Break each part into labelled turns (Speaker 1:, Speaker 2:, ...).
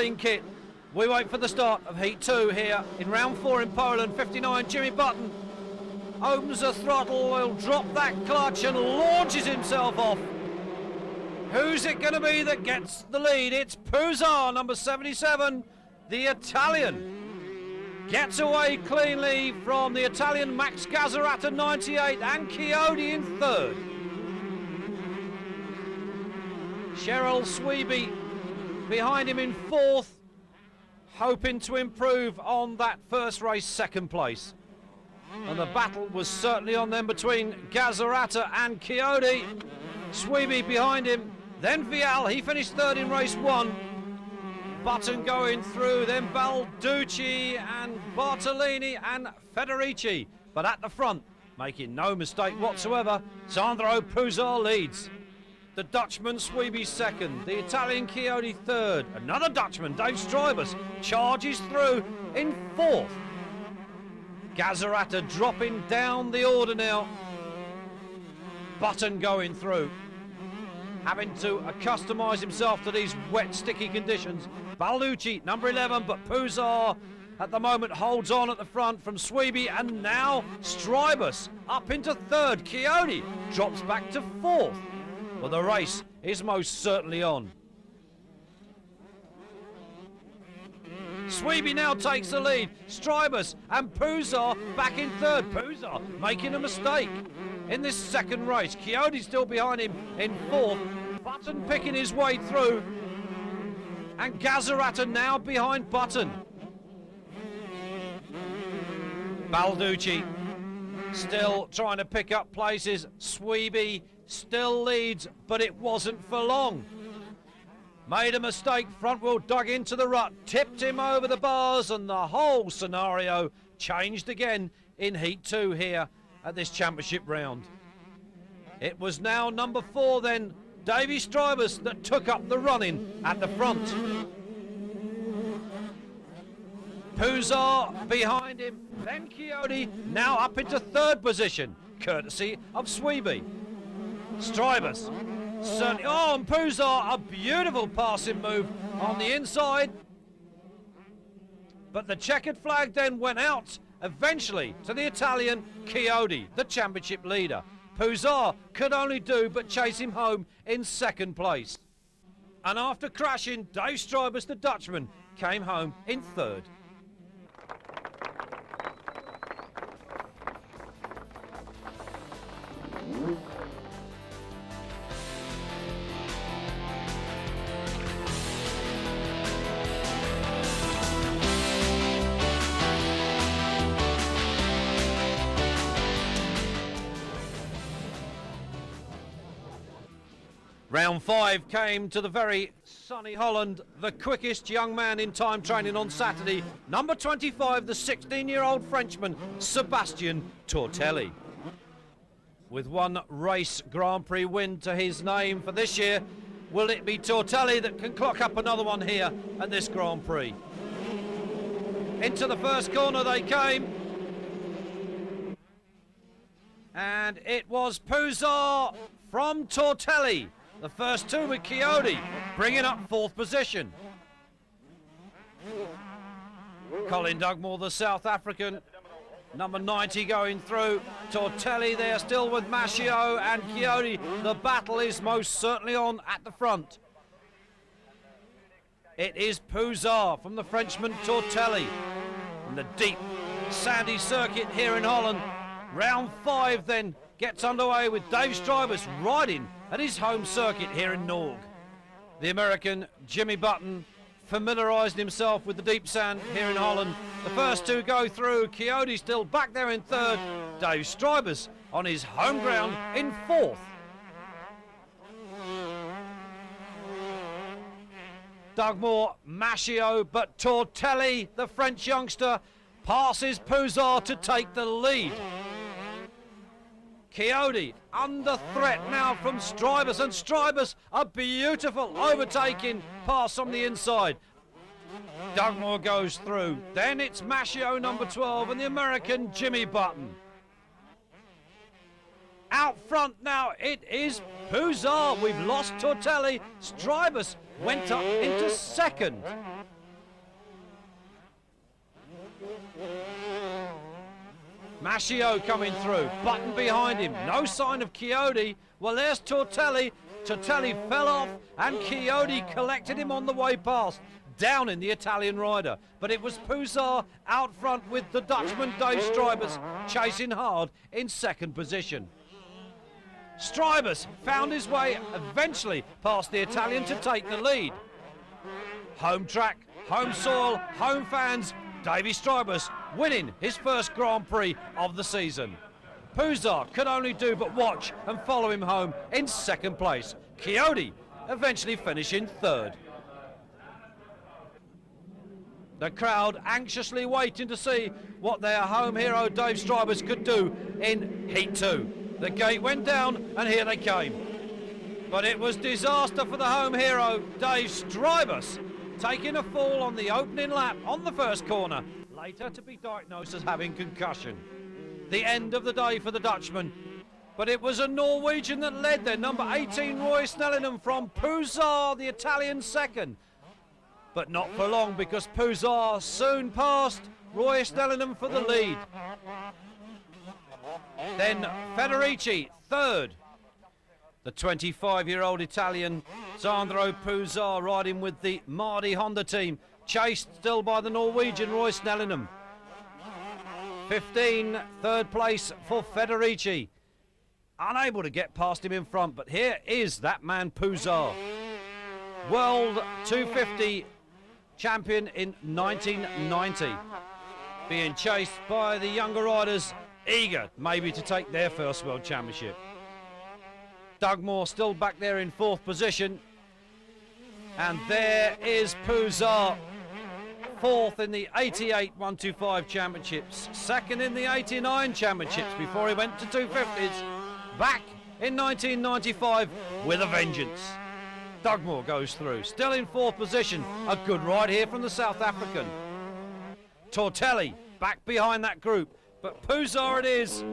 Speaker 1: clean kit. We wait for the start of Heat 2 here in round 4 in Poland. 59, Jimmy Button opens the throttle, he'll drop that clutch and launches himself off. Who's it going to be that gets the lead? It's PUZAR, number 77, the Italian. Gets away cleanly from the Italian Max Gazzarata, 98, and Chiodi in third. Cheryl Sweeby behind him in fourth, hoping to improve on that first race second place. And the battle was certainly on then between Gazzarata and Chiodi. Sweeby behind him, then Vial, he finished third in race 1. Button going through, then Balducci and Bartolini and Federici. But at the front, making no mistake whatsoever, Sandro PUZAR leads. The Dutchman Sweeby second, the Italian Chiodi third. Another Dutchman, Dave Strybus, charges through in fourth. Gazzarata dropping down the order now. Button going through, having to accustomise himself to these wet, sticky conditions. Balducci, number 11, but PUZAR at the moment holds on at the front from Sweeby, and now Strybus up into third. Chiodi drops back to fourth. Well, the race is most certainly on. Sweeby now takes the lead. Strybus and PUZAR back in third. PUZAR making a mistake in this second race. Chiodi still behind him in fourth. Button picking his way through. And Gazzarata now behind Button. Balducci still trying to pick up places. Sweeby still leads, but it wasn't for long. Made a mistake, front wheel dug into the rut, tipped him over the bars, and the whole scenario changed again in Heat 2 here at this championship round. It was now number 4 then, Davy Strybus, that took up the running at the front. PUZAR behind him, then Chiodi now up into third position, courtesy of Sweeby. Strybus certainly, oh, and PUZAR, a beautiful passing move on the inside. But the checkered flag then went out eventually to the Italian Chiodi, the championship leader. PUZAR could only do but chase him home in second place. And after crashing, Dave Strybus, the Dutchman, came home in third. Round 5 came to the very sunny Holland. The quickest young man in time training on Saturday, number 25, the 16-year-old Frenchman, Sébastien Tortelli. With one race Grand Prix win to his name for this year, will it be Tortelli that can clock up another one here at this Grand Prix? Into the first corner they came. And it was PUZAR from Tortelli. The first two with Chiodi, bringing up fourth position. Colin Dugmore, the South African, number 90 going through. Tortelli there still with Mascio and Chiodi. The battle is most certainly on at the front. It is PUZAR from the Frenchman Tortelli. In the deep, sandy circuit here in Holland. Round 5 then gets underway with Dave Strybus riding at his home circuit here in Norg. The American Jimmy Button familiarised himself with the deep sand here in Holland. The first two go through. Chiodi still back there in third. Dave Strybus on his home ground in fourth. Dugmore, Mascio, but Tortelli, the French youngster, passes PUZAR to take the lead. Chiodi under threat now from Strybus, and Strybus a beautiful overtaking pass on the inside. Dugmore goes through. Then it's Mascio, number 12, and the American Jimmy Button. Out front now it is PUZAR. We've lost Tortelli. Strybus went up into second. Mascio coming through, Button behind him, no sign of Chiodi. Well, there's Tortelli. Tortelli fell off and Chiodi collected him on the way past, down in the Italian rider. But it was PUZAR out front with the Dutchman Dave Strybus chasing hard in second position. Strybus found his way eventually past the Italian to take the lead. Home track, home soil, home fans, Davy Strybus winning his first Grand Prix of the season. PUZAR could only do but watch and follow him home in second place. Chiodi eventually finishing third. The crowd anxiously waiting to see what their home hero Dave Strybus could do in Heat 2. The gate went down and here they came. But it was disaster for the home hero Dave Strybus, taking a fall on the opening lap on the first corner, later to be diagnosed as having concussion. The end of the day for the Dutchman, but it was a Norwegian that led there, number 18 Roy Snellingham from PUZAR, the Italian second. But not for long, because PUZAR soon passed Roy Snellingham for the lead. Then Federici third. The 25-year-old Italian Sandro PUZAR riding with the Mardi Honda team, chased still by the Norwegian Roy Snellingham. 15, third place for Federici. Unable to get past him in front, but here is that man PUZAR. World 250 champion in 1990. Being chased by the younger riders, eager maybe to take their first world championship. Doug Moore still back there in fourth position. And there is PUZAR, fourth in the 88 125 championships, second in the 89 championships before he went to 250s, back in 1995 with a vengeance. Doug Moore goes through, still in fourth position, a good ride here from the South African. Tortelli back behind that group, but PUZAR it is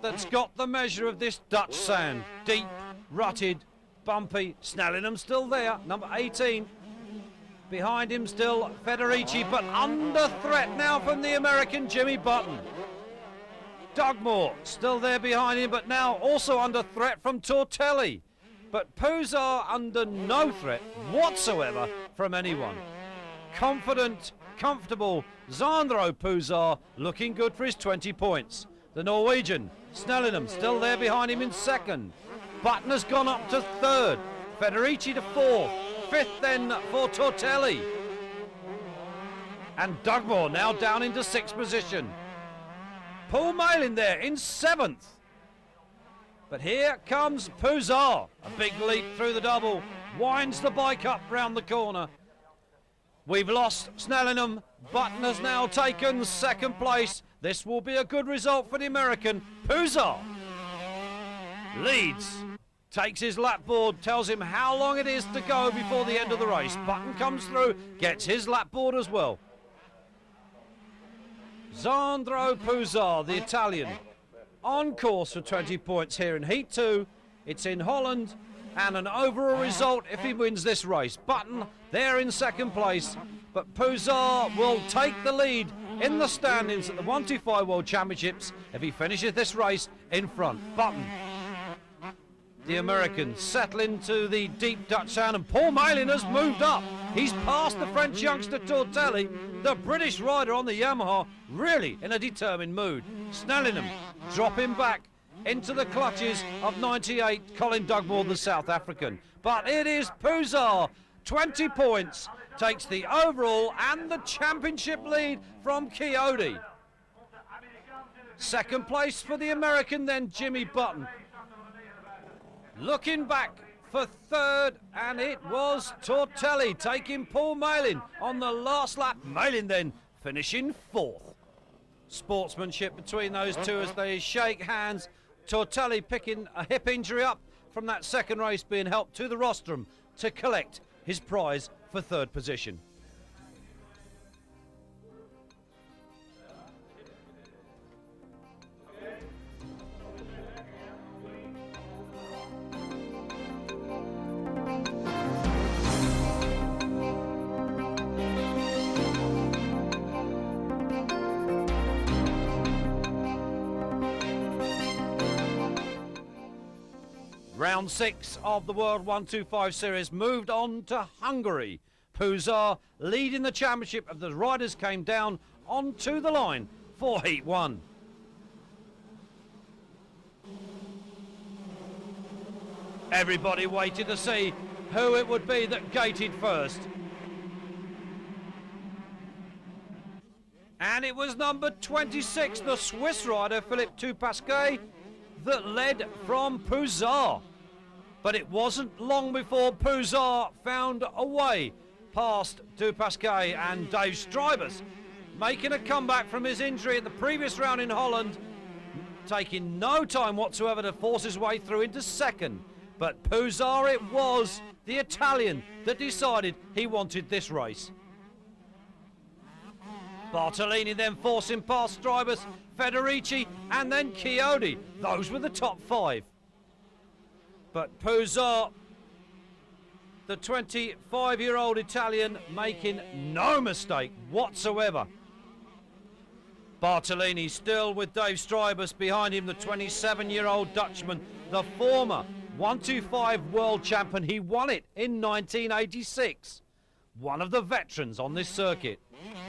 Speaker 1: that's got the measure of this Dutch sand. Deep, rutted, bumpy. Snellingham still there, number 18. Behind him still Federici, but under threat now from the American Jimmy Button. Doug Moore still there behind him, but now also under threat from Tortelli. But PUZAR under no threat whatsoever from anyone. Confident, comfortable, Sandro PUZAR looking good for his 20 points. The Norwegian, Snellingham, still there behind him in second. Button has gone up to third. Federici to fourth. Fifth then for Tortelli. And Doug Moore now down into sixth position. Paul Malin there in seventh. But here comes PUZAR. A big leap through the double. Winds the bike up round the corner. We've lost Snellingham. Button has now taken second place. This will be a good result for the American. PUZAR leads. Takes his lap board, tells him how long it is to go before the end of the race. Button comes through, gets his lap board as well. Sandro PUZAR, the Italian, on course for 20 points here in Heat 2. It's in Holland, and an overall result if he wins this race. Button there in second place, but PUZAR will take the lead in the standings at the 125 World Championships if he finishes this race in front. Button, the American, settle into the deep Dutch sand, and Paul Malin has moved up. He's passed the French youngster Tortelli, the British rider on the Yamaha, really in a determined mood. Snellingham dropping back into the clutches of 98 Colin Dugmore, the South African. But it is PUZAR, 20 points, takes the overall and the championship lead from Chiodi. Second place for the American, then Jimmy Button. Looking back for third, and it was Tortelli taking Paul Malin on the last lap. Malin then finishing fourth. Sportsmanship between those two as they shake hands. Tortelli picking a hip injury up from that second race, being helped to the rostrum to collect his prize for third position. Round 6 of the World 125 Series moved on to Hungary. PUZAR leading the championship as the riders came down onto the line for Heat 1. Everybody waited to see who it would be that gated first. And it was number 26, the Swiss rider Philippe Pasquet, that led from PUZAR. But it wasn't long before PUZAR found a way past Pasquet, and Dave Strybus making a comeback from his injury at the previous round in Holland, taking no time whatsoever to force his way through into second. But PUZAR it was, the Italian, that decided he wanted this race. Bartolini then forcing past Strybus, Federici and then Chiodi. Those were the top 5. But PUZAR, the 25-year-old Italian, making no mistake whatsoever. Bartolini still with Dave Strybus behind him, the 27-year-old Dutchman, the former 125 world champion. He won it in 1986. One of the veterans on this circuit.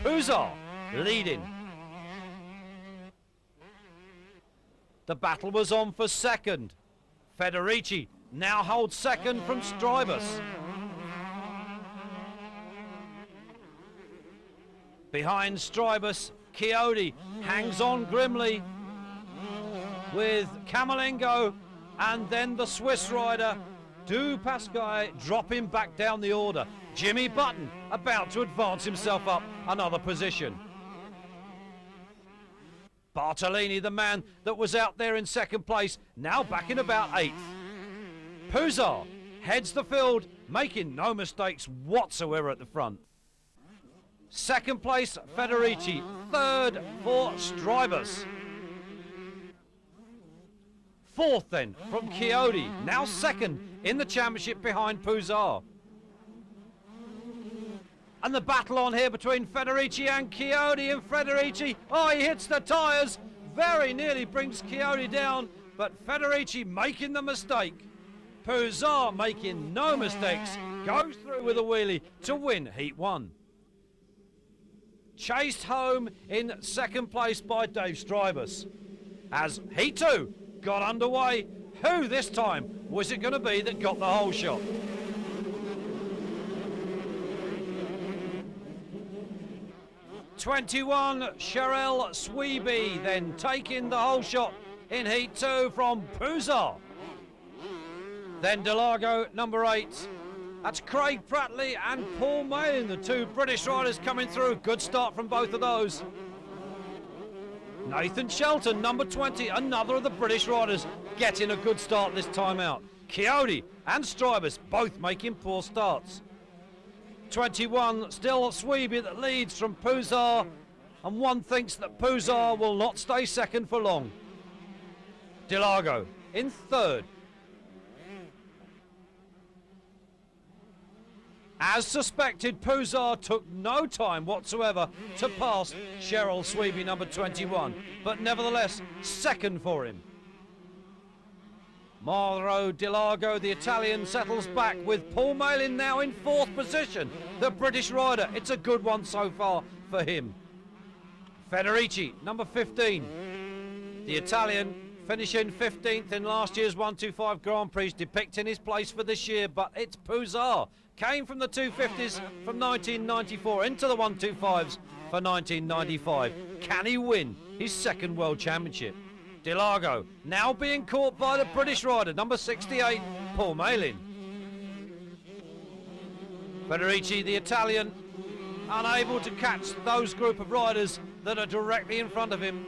Speaker 1: PUZAR leading. The battle was on for second. Federici now holds second from Strybus. Behind Strybus, Chiodi hangs on grimly with Camerlengo, and then the Swiss rider Pasquet dropping back down the order. Jimmy Button about to advance himself up another position. Bartolini, the man that was out there in second place, now back in about 8th. PUZAR heads the field, making no mistakes whatsoever at the front. Second place, Federici. Third for Strybus. Fourth then from Chiodi, now second in the championship behind PUZAR. And the battle on here between Federici and Chiodi, and Federici, he hits the tyres, very nearly brings Chiodi down, but Federici making the mistake. PUZAR making no mistakes, goes through with a wheelie to win Heat 1. Chased home in second place by Dave Strybus. As Heat 2 got underway, who this time was it going to be that got the whole shot? '21 Cheryl Sweeby then taking the whole shot in Heat 2 from PUZAR. Then Delago, number 8. That's Craig Prattley and Paul Malin, the 2 British riders coming through. Good start from both of those. Nathan Shelton, number 20, another of the British riders, getting a good start this time out. Chiodi and Strybus both making poor starts. 21, still Sweeby that leads from PUZAR, and one thinks that PUZAR will not stay second for long. Delago in third. As suspected, PUZAR took no time whatsoever to pass Cheryl Sweeby, number 21, but nevertheless second for him. Mauro Delago, the Italian, settles back with Paul Malin now in 4th position. The British rider, it's a good one so far for him. Federici, number 15. The Italian finishing 15th in last year's 125 Grand Prix, depicting his place for this year, but it's PUZAR. Came from the 250s from 1994 into the 125s for 1995. Can he win his second World Championship? Delago now being caught by the British rider, number 68, Paul Malin. Federici, the Italian, unable to catch those group of riders that are directly in front of him.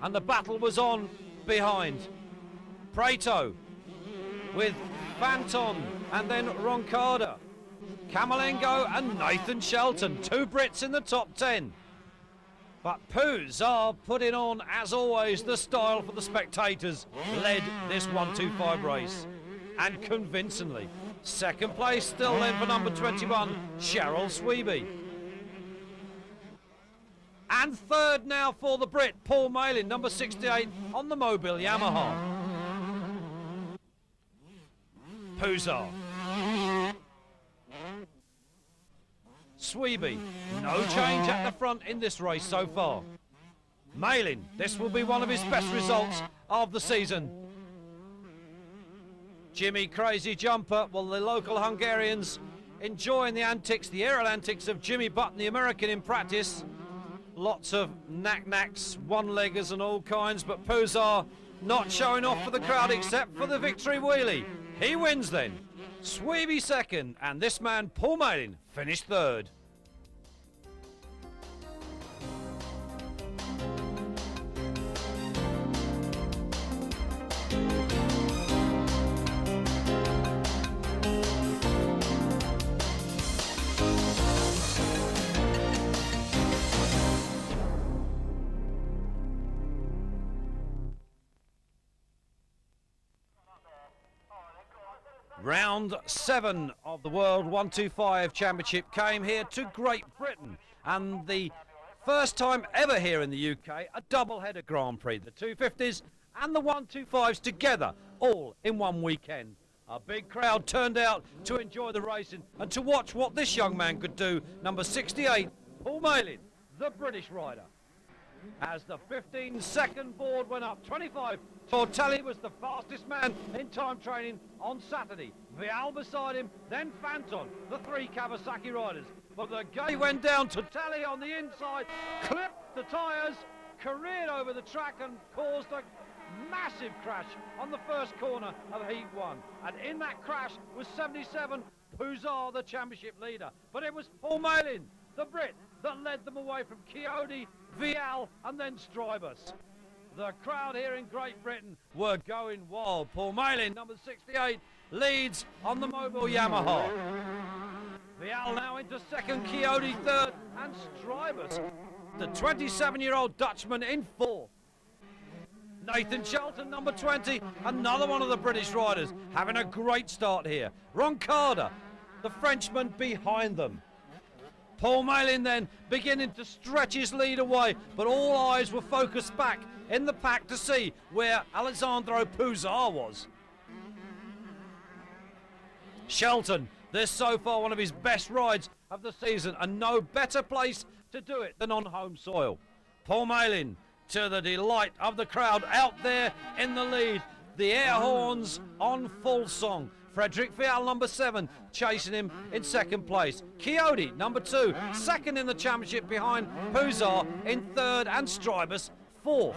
Speaker 1: And the battle was on behind. Prato with Fanton and then Roncada. Camerlengo and Nathan Shelton, 2 Brits in the top 10. But PUZAR putting on, as always, the style for the spectators, led this 125 race. And convincingly. Second place still then for number 21, Cheryl Sweeby. And third now for the Brit, Paul Malin, number 68, on the Mobile Yamaha. PUZAR. Sweeby, no change at the front in this race so far. Malin, this will be one of his best results of the season. Jimmy Crazy Jumper, well, the local Hungarians enjoying the antics, the aerial antics of Jimmy Button, the American in practice. Lots of knack-knacks, one-leggers and all kinds, but PUZAR not showing off for the crowd except for the victory wheelie. He wins then. Sweeby second, and this man, Paul Malin, finished third. Round 7 of the World 125 Championship came here to Great Britain, and the first time ever here in the UK, a double-header Grand Prix, the 250s and the 125s together, all in one weekend. A big crowd turned out to enjoy the racing and to watch what this young man could do, number 68, Paul Malin, the British rider. As the 15-second board went up, 25. Tortelli was the fastest man in time training on Saturday. Vial beside him, then Fanton, the 3 Kawasaki riders. But the gate went down. Tortelli on the inside, clipped the tyres, careered over the track and caused a massive crash on the first corner of Heat 1. And in that crash was 77, PUZAR, the championship leader. But it was Paul Malin, the Brit, that led them away from Chiodi, Vial and then Strybus. The crowd here in Great Britain were going wild. Paul Malin, number 68, leads on the mobile Yamaha. Vial now into second, Chiodi third and Strybus, the 27-year-old Dutchman, in fourth. Nathan Shelton, number 20, another one of the British riders, having a great start here. Roncada, the Frenchman, behind them. Paul Malin then beginning to stretch his lead away, but all eyes were focused back in the pack to see where Alessandro PUZAR was. Shelton, this so far one of his best rides of the season, and no better place to do it than on home soil. Paul Malin, to the delight of the crowd, out there in the lead. The air horns on full song. Frederick Vial, number 7, chasing him in second place. Chiodi, number 2, second in the championship behind PUZAR in third, and Strybus fourth.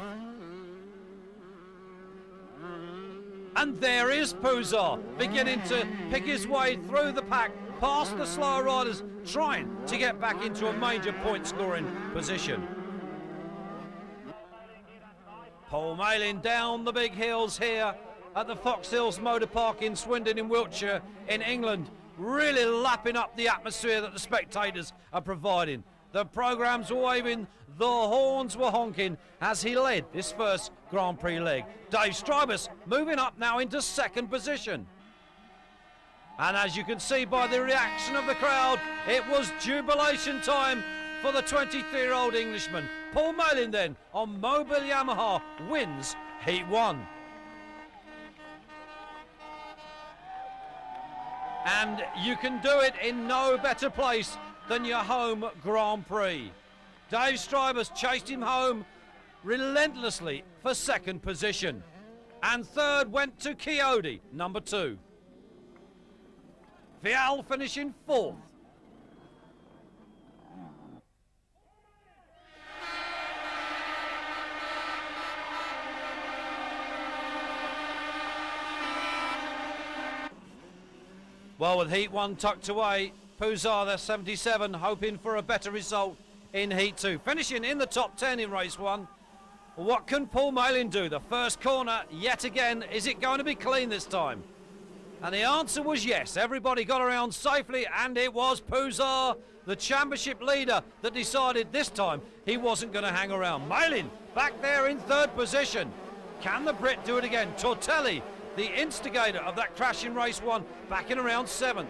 Speaker 1: And there is PUZAR beginning to pick his way through the pack, past the slower riders, trying to get back into a major point scoring position. Paul Malin down the big hills here at the Fox Hills Motor Park in Swindon in Wiltshire in England, really lapping up the atmosphere that the spectators are providing. The programmes were waving, the horns were honking as he led this first Grand Prix leg. Dave Strybus moving up now into second position. And as you can see by the reaction of the crowd, it was jubilation time for the 23-year-old Englishman. Paul Malin then, on Mobile Yamaha, wins Heat 1. And you can do it in no better place than your home Grand Prix. Dave Strybus chased him home relentlessly for second position. And third went to Chiodi, number 2. Vial finishing fourth. Well, with Heat 1 tucked away, PUZAR, the 77, hoping for a better result in Heat 2. Finishing in the top 10 in race 1. What can Paul Malin do? The first corner, yet again, is it going to be clean this time? And the answer was yes. Everybody got around safely, and it was PUZAR, the championship leader, that decided this time he wasn't going to hang around. Malin back there in third position. Can the Brit do it again? Tortelli, the instigator of that crash in race 1, back in around 7th.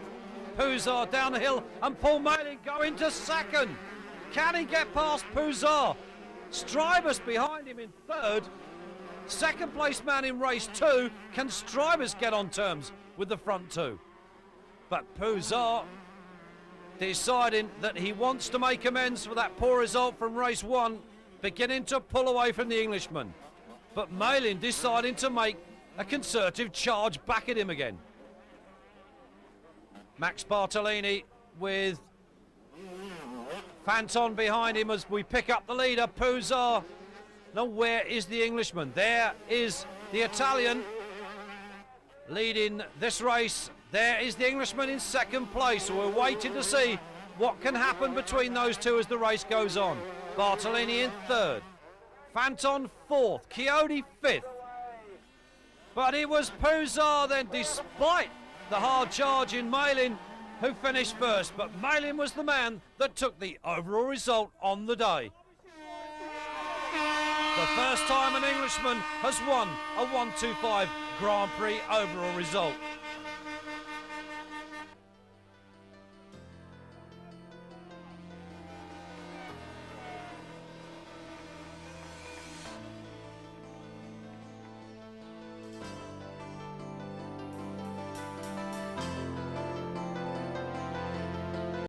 Speaker 1: PUZAR down the hill, and Paul Malin going to second. Can he get past PUZAR? Strybus behind him in third. Second place man in race 2. Can Strybus get on terms with the front two. But PUZAR deciding that he wants to make amends for that poor result from race 1, beginning to pull away from the Englishman. But Malin deciding to make a concerted charge back at him again. Max Bartolini with Fanton behind him as we pick up the leader. PUZAR. Now where is the Englishman? There is the Italian leading this race. There is the Englishman in second place. So we're waiting to see what can happen between those two as the race goes on. Bartolini in third. Fanton fourth. Chiodi fifth. But it was PUZAR then, despite the hard charge in Malin, who finished first. But Malin was the man that took the overall result on the day. The first time an Englishman has won a 125 Grand Prix overall result.